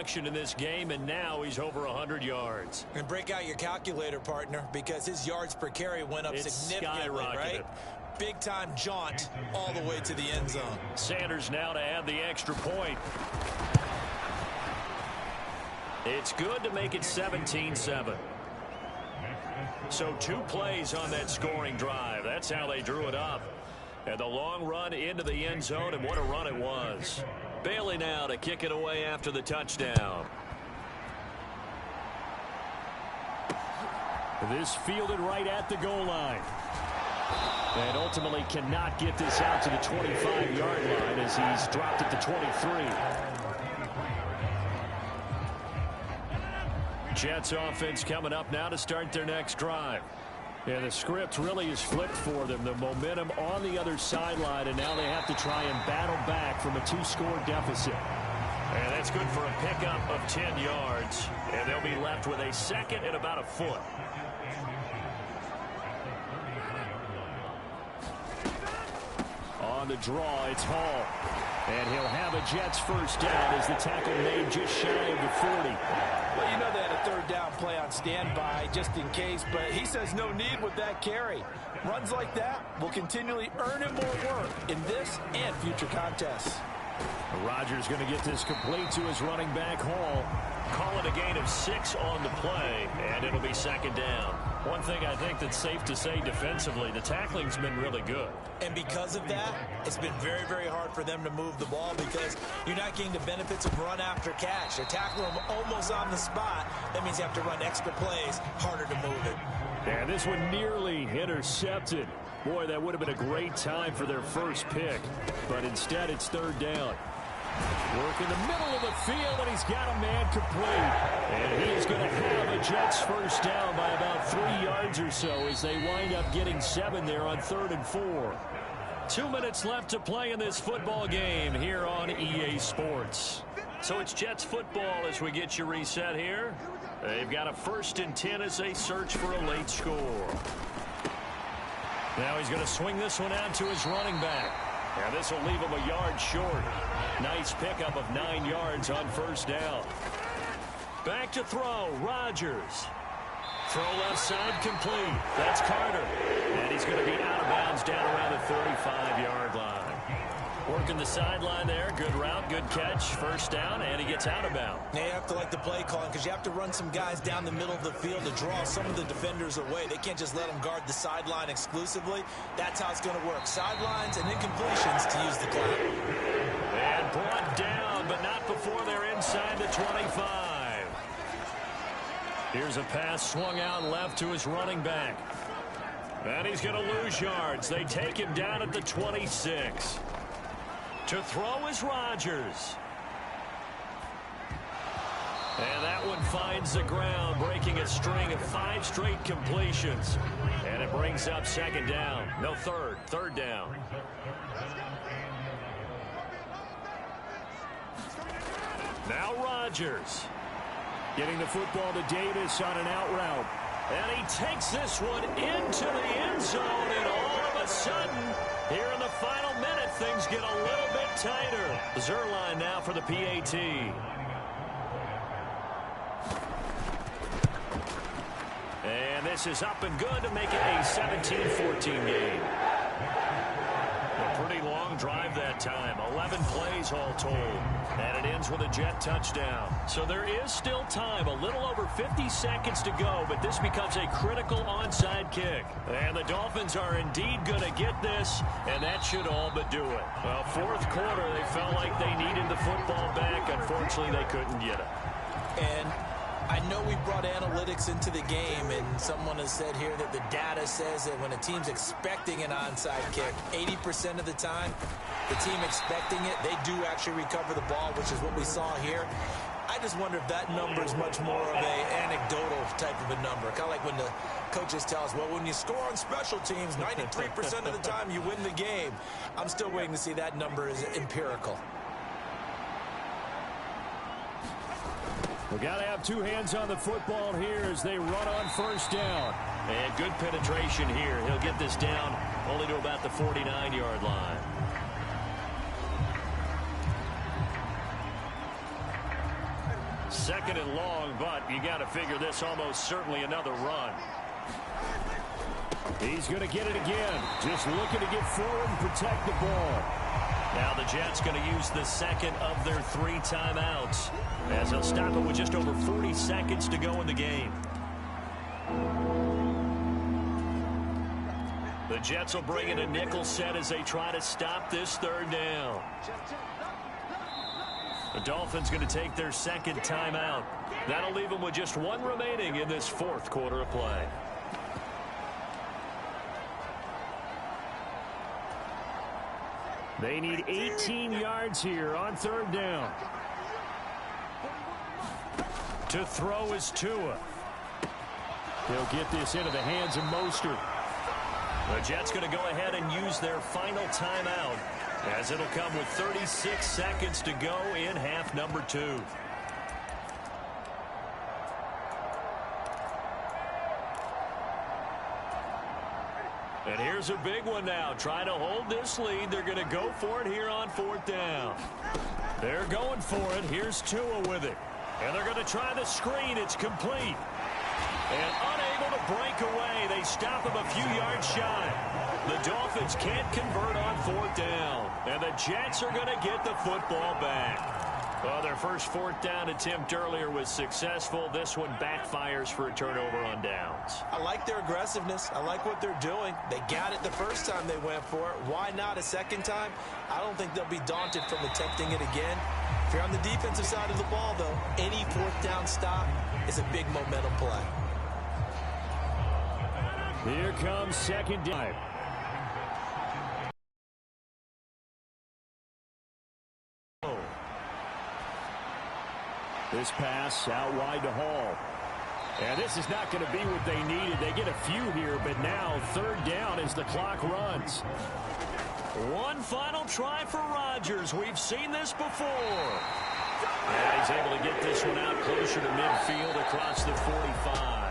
production in this game, and now he's over 100 yards. And break out your calculator, partner, because his yards per carry went up significantly, right? Big-time jaunt all the way to the end zone. Sanders now to add the extra point. It's good to make it 17-7. So 2 plays on that scoring drive. That's how they drew it up. And the long run into the end zone, and what a run it was. Bailey now to kick it away after the touchdown. This fielded right at the goal line. And ultimately cannot get this out to the 25-yard line as he's dropped at the 23. Jets offense coming up now to start their next drive. Yeah, the script really is flipped for them. The momentum on the other sideline, and now they have to try and battle back from a 2-score deficit. And that's good for a pickup of 10 yards. And they'll be left with a second and about a foot. On the draw, it's Hall. And he'll have a Jets first down as the tackle made just shy of the 40. Well, you know they had a third down play on standby just in case, but he says no need with that carry. Runs like that will continually earn him more work in this and future contests. Rodgers going to get this complete to his running back, Hall. Call it a gain of 6 on the play, and it'll be second down. One thing I think that's safe to say defensively, the tackling's been really good. And because of that, it's been very, very hard for them to move the ball because you're not getting the benefits of run after catch. They're tackling them almost on the spot. That means you have to run extra plays, harder to move it. Yeah, this one nearly intercepted. Boy, that would have been a great time for their first pick. But instead, it's third down. Work in the middle of the field, and he's got a man complete. And he is going to have a Jets first down by about 3 yards or so as they wind up getting 7 there on 3rd and 4. 2 minutes left to play in this football game here on EA Sports. So it's Jets football as we get you reset here. They've got a 1st and 10 as they search for a late score. Now he's going to swing this one out to his running back. And this will leave him a yard short. Nice pickup of 9 yards on first down. Back to throw, Rodgers. Throw left side complete. That's Carter. And he's going to be out of bounds down around the 35-yard line. Working the sideline there. Good route, good catch. First down, and he gets out of bounds. Now you have to like the play calling because you have to run some guys down the middle of the field to draw some of the defenders away. They can't just let them guard the sideline exclusively. That's how it's going to work. Sidelines and incompletions to use the clock. And brought down, but not before they're inside the 25. Here's a pass swung out left to his running back. And he's going to lose yards. They take him down at the 26. To throw is Rodgers. And that one finds the ground, breaking a string of 5 straight completions. And it brings up second down. No, third down. Now Rodgers. Getting the football to Davis on an out route. And he takes this one into the end zone, and all of a sudden, here in the final minute, things get a little bit tighter. Zerline now for the PAT. And this is up and good to make it a 17-14 game. A pretty long drive that time. 11 plays all told. And it ends with a Jet touchdown. So there is still time. A little over 50 seconds to go, but this becomes a critical onside kick. And the Dolphins are indeed going to get this, and that should all but do it. Well, fourth quarter, they felt like they needed the football back. Unfortunately, they couldn't get it. And I know we brought analytics into the game, and someone has said here that the data says that when a team's expecting an onside kick, 80% of the time, the team expecting it, they do actually recover the ball, which is what we saw here. I just wonder if that number is much more of a anecdotal type of a number. Kind of like when the coaches tell us, well, when you score on special teams, 93% of the time you win the game. I'm still waiting to see that number is empirical. We got to have 2 hands on the football here as they run on first down. And good penetration here. He'll get this down only to about the 49-yard line. 2nd and long, but you got to figure this almost certainly another run. He's going to get it again. Just looking to get forward and protect the ball. Now the Jets going to use the 2nd of their 3 timeouts, as they'll stop it with just over 40 seconds to go in the game. The Jets will bring in a nickel set as they try to stop this 3rd down. The Dolphins going to take their 2nd timeout. That'll leave them with just 1 remaining in this 4th quarter of play. They need 18 yards here on 3rd down. To throw is Tua. He'll get this into the hands of Mostert. The Jets going to go ahead and use their final timeout, as it'll come with 36 seconds to go in half number 2. And here's a big one now. Trying to hold this lead. They're going to go for it here on 4th down. They're going for it. Here's Tua with it. And they're going to try the screen. It's complete. And unable to break away. They stop him a few yards shy. The Dolphins can't convert on 4th down. And the Jets are going to get the football back. Well, their first 4th down attempt earlier was successful. This one backfires for a turnover on downs. I like their aggressiveness. I like what they're doing. They got it the first time they went for it. Why not a 2nd time? I don't think they'll be daunted from attempting it again. If you're on the defensive side of the ball, though, any 4th down stop is a big momentum play. Here comes 2nd down. This pass out wide to Hall. And this is not going to be what they needed. They get a few here, but now 3rd down as the clock runs. One final try for Rodgers. We've seen this before. And he's able to get this one out closer to midfield across the 45.